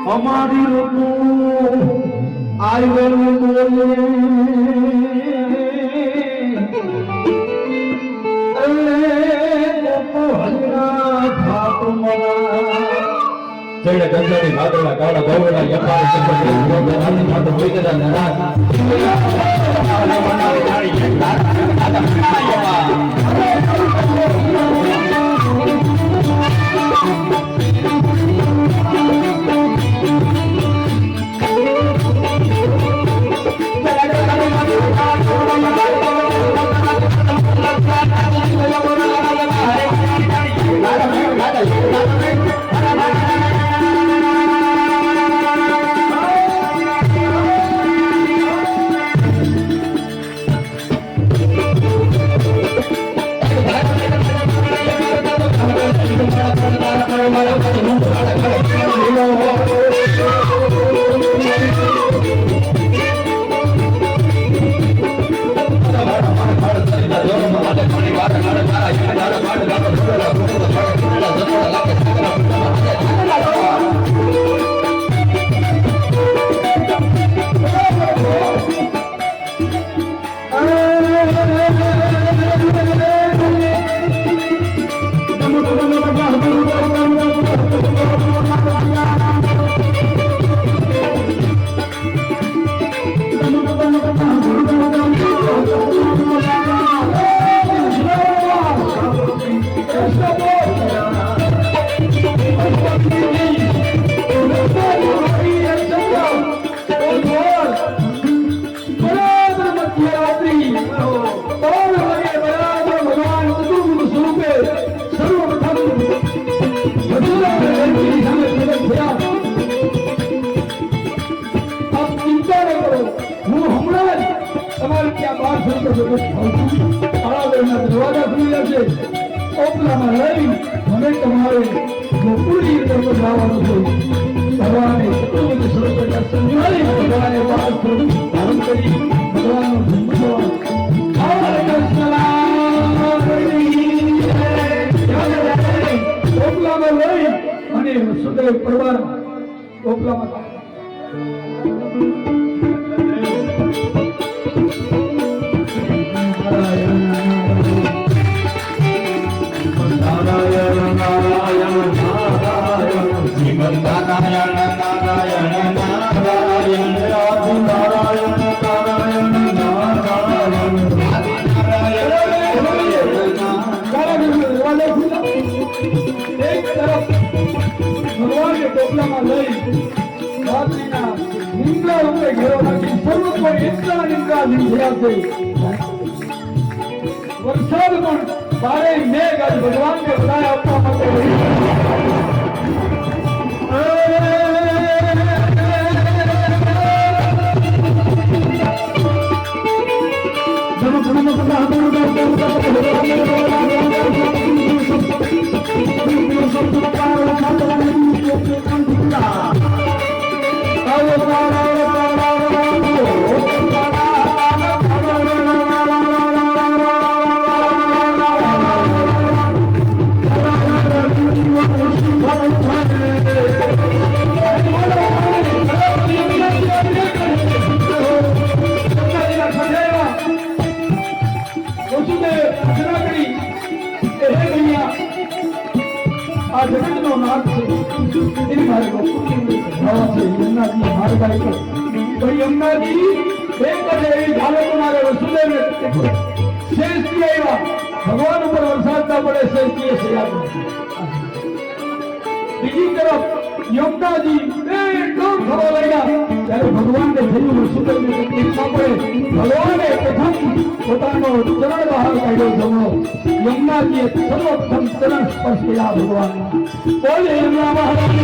हमारी ऋतु आई बोले ચડે ગંજાની ભાદરડા કાળા ગોવડા યપારી ચંદ્રની રોગરાની માતો હોય કદા નારાજ પરિવાર ઓપલામાં વરસાદ પણ બારે મેઘ આજ ભગવાનને બધાએ આપવા માટે ભગવાન ઉપર વરસાદ ના પડે બીજી તરફ યમુનાજી એકદમ થવા લાગ્યા ત્યારે ભગવાનને થયું વસુદેવને તકલીફ ના પડે ભગવાને પ્રથમ પોતાનો ચરણ બહાર કાઢ્યો જમણો યમુનાજીએ સર્વપ્રથમ ચરણ સ્પર્શ કર્યા ભગવાનના બોલે યમુના મહારાજ